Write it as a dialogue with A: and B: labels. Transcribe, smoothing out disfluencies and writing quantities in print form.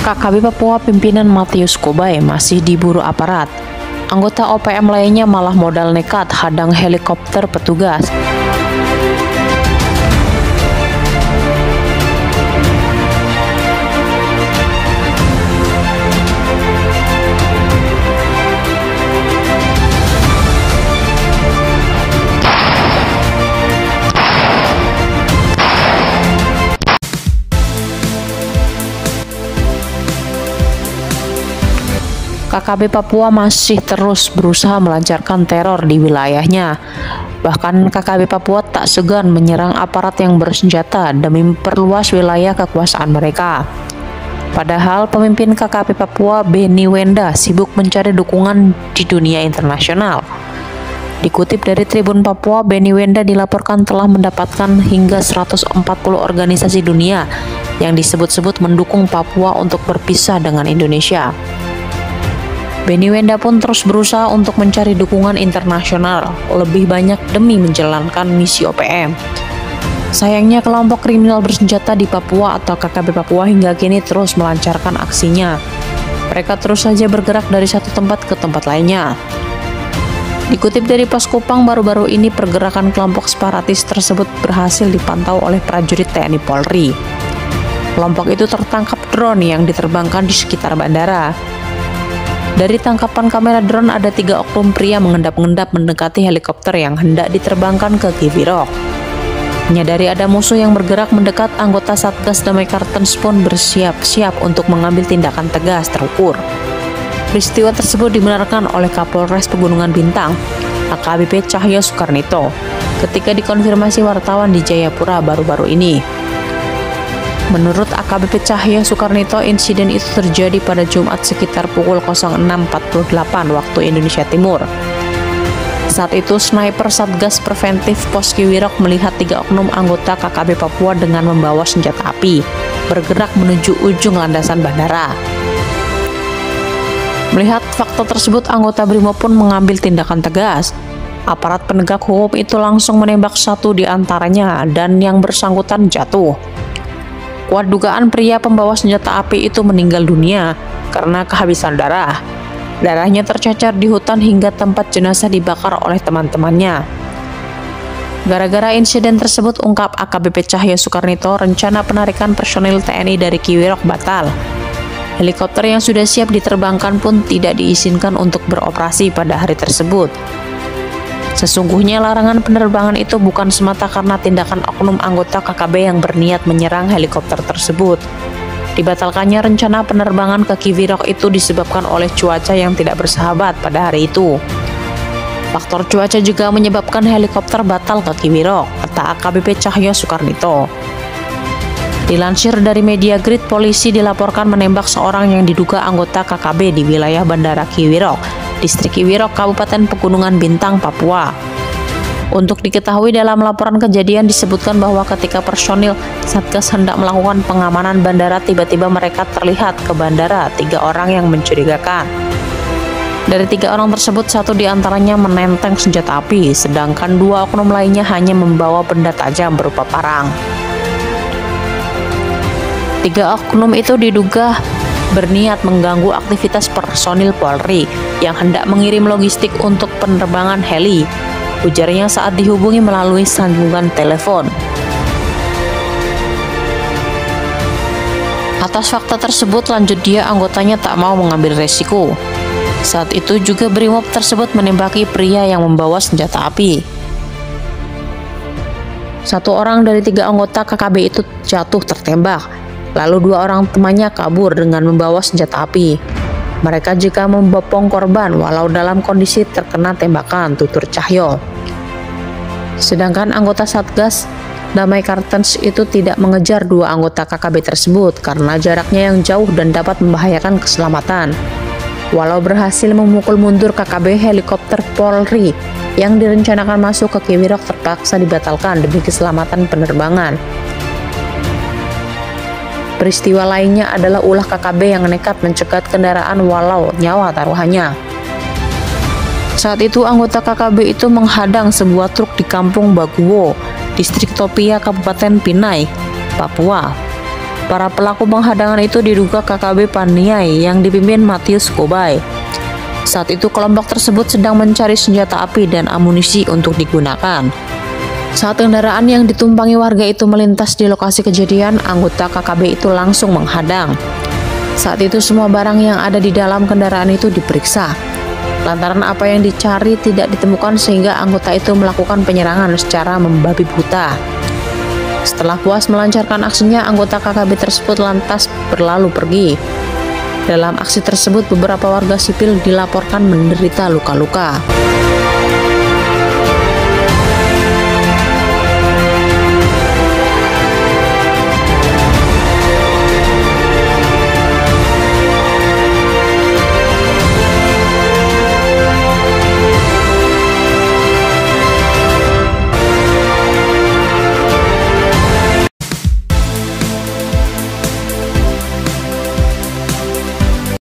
A: KKB Papua pimpinan Matius Kobai masih diburu aparat. Anggota OPM lainnya malah modal nekat hadang helikopter petugas. KKB Papua masih terus berusaha melancarkan teror di wilayahnya. Bahkan KKB Papua tak segan menyerang aparat yang bersenjata demi memperluas wilayah kekuasaan mereka. Padahal pemimpin KKB Papua Benny Wenda sibuk mencari dukungan di dunia internasional. Dikutip dari Tribun Papua, Benny Wenda dilaporkan telah mendapatkan hingga 140 organisasi dunia yang disebut-sebut mendukung Papua untuk berpisah dengan Indonesia. Benny Wenda pun terus berusaha untuk mencari dukungan internasional lebih banyak demi menjalankan misi OPM. Sayangnya kelompok kriminal bersenjata di Papua atau KKB Papua hingga kini terus melancarkan aksinya. Mereka terus saja bergerak dari satu tempat ke tempat lainnya. Dikutip dari Pos Kupang, baru-baru ini pergerakan kelompok separatis tersebut berhasil dipantau oleh prajurit TNI Polri. Kelompok itu tertangkap drone yang diterbangkan di sekitar bandara. Dari tangkapan kamera drone ada 3 oknum pria mengendap-endap mendekati helikopter yang hendak diterbangkan ke Kivirok. Menyadari ada musuh yang bergerak mendekat, anggota Satgas Damai Kartens pun bersiap-siap untuk mengambil tindakan tegas terukur. Peristiwa tersebut dibenarkan oleh Kapolres Pegunungan Bintang, AKBP Cahyo Sukarnito, ketika dikonfirmasi wartawan di Jayapura baru-baru ini. Menurut AKBP Cahyo Sukarnito, insiden itu terjadi pada Jumat sekitar pukul 06.48 waktu Indonesia Timur. Saat itu, sniper Satgas Preventif Pos Kiwirok melihat 3 oknum anggota KKB Papua dengan membawa senjata api, bergerak menuju ujung landasan bandara. Melihat fakta tersebut, anggota BRIMOB pun mengambil tindakan tegas. Aparat penegak hukum itu langsung menembak satu di antaranya dan yang bersangkutan jatuh. Kuat dugaan pria pembawa senjata api itu meninggal dunia karena kehabisan darah. Darahnya tercecer di hutan hingga tempat jenazah dibakar oleh teman-temannya. Gara-gara insiden tersebut, ungkap AKBP Cahyo Sukarnito, rencana penarikan personil TNI dari Kiwirok batal. Helikopter yang sudah siap diterbangkan pun tidak diizinkan untuk beroperasi pada hari tersebut. Sesungguhnya larangan penerbangan itu bukan semata karena tindakan oknum anggota KKB yang berniat menyerang helikopter tersebut. Dibatalkannya rencana penerbangan ke Kiwirok itu disebabkan oleh cuaca yang tidak bersahabat pada hari itu. Faktor cuaca juga menyebabkan helikopter batal ke Kiwirok, kata AKBP Cahyo Sukarnito. Dilansir dari Media Grid, polisi dilaporkan menembak seorang yang diduga anggota KKB di wilayah Bandara Kiwirok, Distrik Kiwirok, Kabupaten Pegunungan Bintang, Papua. Untuk diketahui, dalam laporan kejadian disebutkan bahwa ketika personil Satgas hendak melakukan pengamanan bandara, tiba-tiba mereka terlihat ke bandara 3 orang yang mencurigakan. Dari 3 orang tersebut, 1 diantaranya menenteng senjata api, sedangkan 2 oknum lainnya hanya membawa benda tajam berupa parang. 3 oknum itu diduga berniat mengganggu aktivitas personil Polri yang hendak mengirim logistik untuk penerbangan heli, ujarnya saat dihubungi melalui sambungan telepon. Atas fakta tersebut, lanjut dia, anggotanya tak mau mengambil resiko. Saat itu juga BRIMOB tersebut menembaki pria yang membawa senjata api. 1 orang dari 3 anggota KKB itu jatuh tertembak, lalu 2 orang temannya kabur dengan membawa senjata api. Mereka juga membopong korban walau dalam kondisi terkena tembakan, tutur Cahyo. Sedangkan anggota Satgas Damai Kartens itu tidak mengejar 2 anggota KKB tersebut karena jaraknya yang jauh dan dapat membahayakan keselamatan. Walau berhasil memukul mundur KKB, helikopter Polri yang direncanakan masuk ke Kiwirok terpaksa dibatalkan demi keselamatan penerbangan. Peristiwa lainnya adalah ulah KKB yang nekat mencegat kendaraan walau nyawa taruhannya. Saat itu anggota KKB itu menghadang sebuah truk di Kampung Baguwo, Distrik Topia, Kabupaten Pinai, Papua. Para pelaku penghadangan itu diduga KKB Paniai yang dipimpin Matius Kobay. Saat itu kelompok tersebut sedang mencari senjata api dan amunisi untuk digunakan. Saat kendaraan yang ditumpangi warga itu melintas di lokasi kejadian, anggota KKB itu langsung menghadang. Saat itu semua barang yang ada di dalam kendaraan itu diperiksa. Lantaran apa yang dicari tidak ditemukan sehingga anggota itu melakukan penyerangan secara membabi buta. Setelah puas melancarkan aksinya, anggota KKB tersebut lantas berlalu pergi. Dalam aksi tersebut, beberapa warga sipil dilaporkan menderita luka-luka.